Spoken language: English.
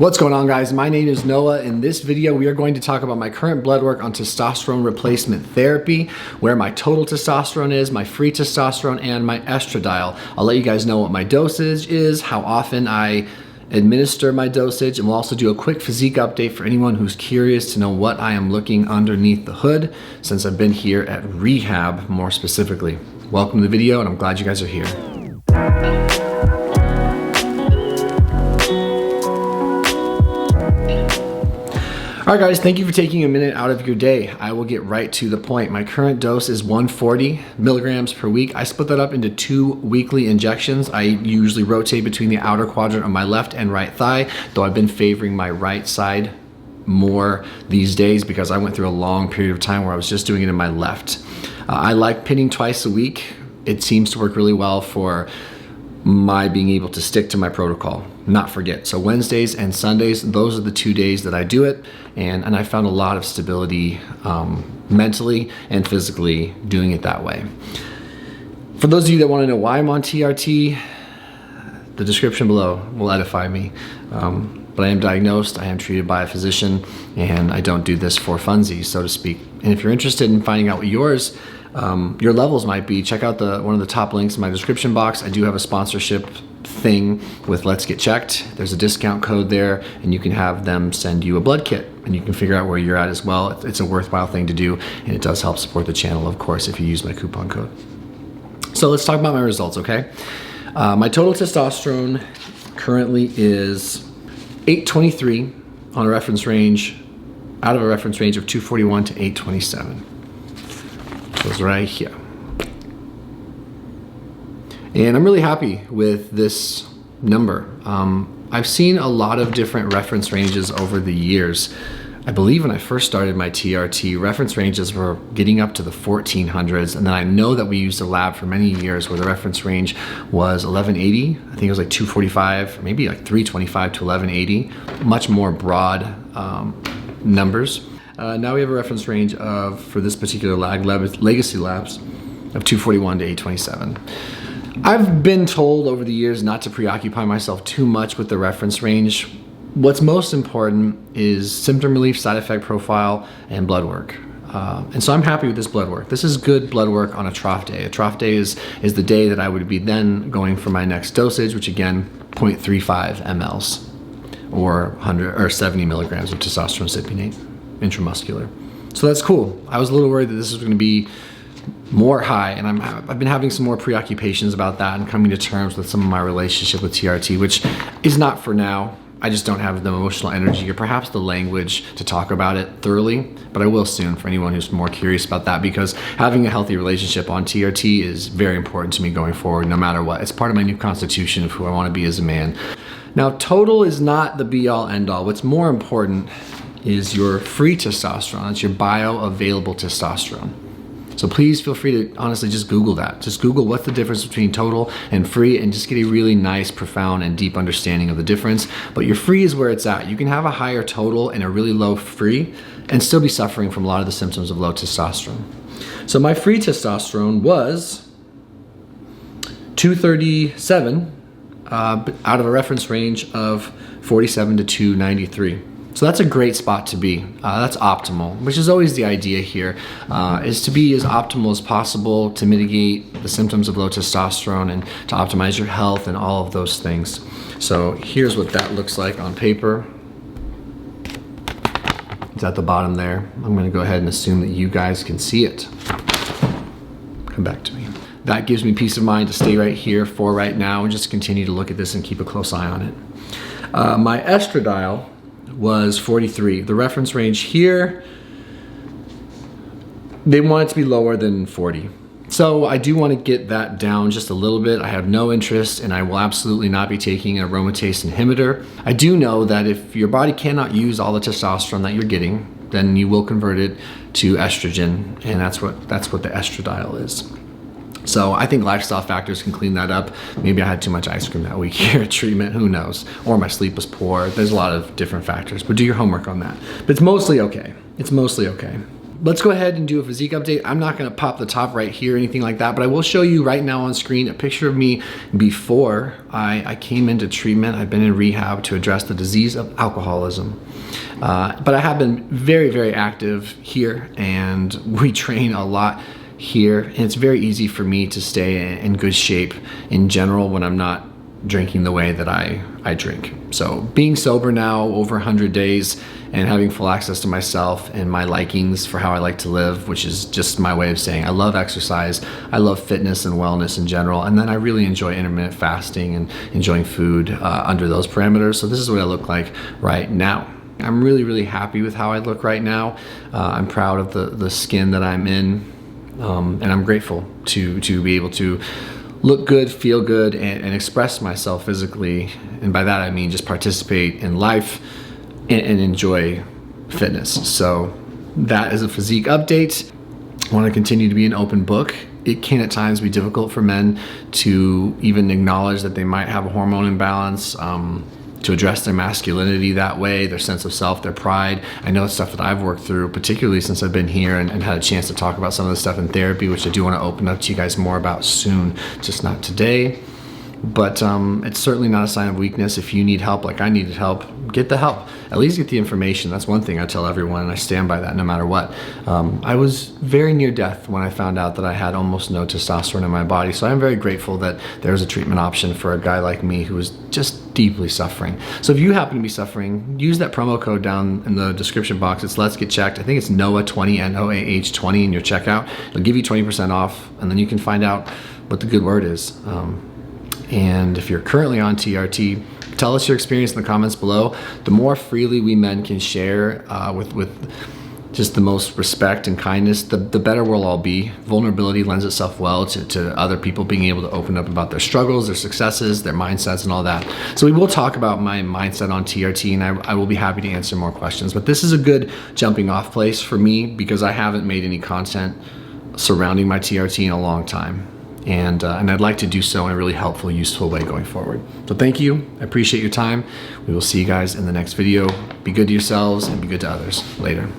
What's going on, guys? My name is Noah. In this video, we are going to talk about my current blood work on testosterone replacement therapy, where my total testosterone is, my free testosterone, and my estradiol. I'll let you guys know what my dosage is, how often I administer my dosage, and we'll also do a quick physique update for anyone who's curious to know what I am looking underneath the hood since I've been here at rehab more specifically. Welcome to the video, and I'm glad you guys are here. All right, guys, thank you for taking a minute out of your day. I will get right to the point. My current dose is 140 milligrams per week. I split that up into 2 weekly injections. I usually rotate between the outer quadrant of my left and right thigh, though I've been favoring my right side more these days because I went through a long period of time where I was just doing it in my left. I like pinning twice a week. It seems to work really well for my being able to stick to my protocol, not forget. So Wednesdays and Sundays, those are the 2 days that I do it, and I found a lot of stability mentally and physically doing it that way. For those of you that want to know why I'm on TRT, the description below will edify me. But I am diagnosed, I am treated by a physician, and I don't do this for funsies, so to speak. And if you're interested in finding out what your levels might be, check out one of the top links in my description box. I do have a sponsorship thing with Let's Get Checked. There's a discount code there, and you can have them send you a blood kit, and you can figure out where you're at as well. It's a worthwhile thing to do, and it does help support the channel, of course, if you use my coupon code. So let's talk about my results, okay? My total testosterone currently is 823 on a reference range, out of a reference range of 241 to 827. So it's right here. And I'm really happy with this number. I've seen a lot of different reference ranges over the years. I believe when I first started my TRT, reference ranges were getting up to the 1400s, and then I know that we used a lab for many years where the reference range was 1180. I think it was like 245, maybe like 325 to 1180, much more broad numbers. Now we have a reference range of, for this particular legacy labs, of 241 to 827. I've been told over the years not to preoccupy myself too much with the reference range. What's most important is symptom relief, side effect profile, and blood work. And so I'm happy with this blood work. This is good blood work on a trough day. A trough day is the day that I would be then going for my next dosage, which again, 0.35 mLs or 100 or 70 milligrams of testosterone cypionate intramuscular. So that's cool. I was a little worried that this was going to be more high, and I've been having some more preoccupations about that and coming to terms with some of my relationship with TRT, which is not for now. I just don't have the emotional energy or perhaps the language to talk about it thoroughly, but I will soon for anyone who's more curious about that, because having a healthy relationship on TRT is very important to me going forward, no matter what. It's part of my new constitution of who I want to be as a man. Now, total is not the be-all, end-all. What's more important is your free testosterone. It's your bioavailable testosterone. So please feel free to honestly just Google that. Just Google what's the difference between total and free, and just get a really nice, profound, and deep understanding of the difference. But your free is where it's at. You can have a higher total and a really low free and still be suffering from a lot of the symptoms of low testosterone. So my free testosterone was 237 out of a reference range of 47 to 293. So that's a great spot to be. That's optimal, which is always the idea here, is to be as optimal as possible to mitigate the symptoms of low testosterone and to optimize your health and all of those things. So here's what that looks like on paper. It's at the bottom there. I'm going to go ahead and assume that you guys can see it. Come back to me. That gives me peace of mind to stay right here for right now and just continue to look at this and keep a close eye on it. My estradiol was 43. The reference range here, they want it to be lower than 40. So I do want to get that down just a little bit. I have no interest, and I will absolutely not be taking an aromatase inhibitor. I do know that if your body cannot use all the testosterone that you're getting, then you will convert it to estrogen, and that's what the estradiol is. So I think lifestyle factors can clean that up. Maybe I had too much ice cream that week here at treatment, who knows? Or my sleep was poor. There's a lot of different factors, but do your homework on that. But it's mostly okay. It's mostly okay. let's go ahead and do a physique update. I'm not gonna pop the top right here or anything like that, but I will show you right now on screen a picture of me before I came into treatment. I've been in rehab to address the disease of alcoholism. But I have been very, very active here, and we train a lot here. And it's very easy for me to stay in good shape in general when I'm not drinking the way that I drink. So being sober now over 100 days and having full access to myself and my likings for how I like to live, which is just my way of saying I love exercise, I love fitness and wellness in general, and then I really enjoy intermittent fasting and enjoying food under those parameters. So this is what I look like right now. I'm really, really happy with how I look right now. I'm proud of the skin that I'm in, and I'm grateful to be able to look good, feel good, and express myself physically. And by that I mean just participate in life and enjoy fitness. So that is a physique update. I want to continue to be an open book. It can at times be difficult for men to even acknowledge that they might have a hormone imbalance, to address their masculinity that way, their sense of self, their pride. I know it's stuff that I've worked through, particularly since I've been here and had a chance to talk about some of this stuff in therapy, which I do want to open up to you guys more about soon, just not today. But it's certainly not a sign of weakness. If you need help like I needed help, get the help. At least get the information. That's one thing I tell everyone, and I stand by that no matter what. I was very near death when I found out that I had almost no testosterone in my body. So I'm very grateful that there's a treatment option for a guy like me who was just deeply suffering. So if you happen to be suffering, use that promo code down in the description box. It's Let's Get Checked. I think it's NOAH20, NOAH20 in your checkout. It'll give you 20% off, and then you can find out what the good word is. And if you're currently on TRT, tell us your experience in the comments below. The more freely we men can share with just the most respect and kindness, the better we'll all be. Vulnerability lends itself well to other people being able to open up about their struggles, their successes, their mindsets, and all that. So we will talk about my mindset on TRT, and I will be happy to answer more questions. But this is a good jumping off place for me because I haven't made any content surrounding my TRT in a long time. And I'd like to do so in a really helpful, useful way going forward. So thank you. I appreciate your time. We will see you guys in the next video. Be good to yourselves and be good to others. Later.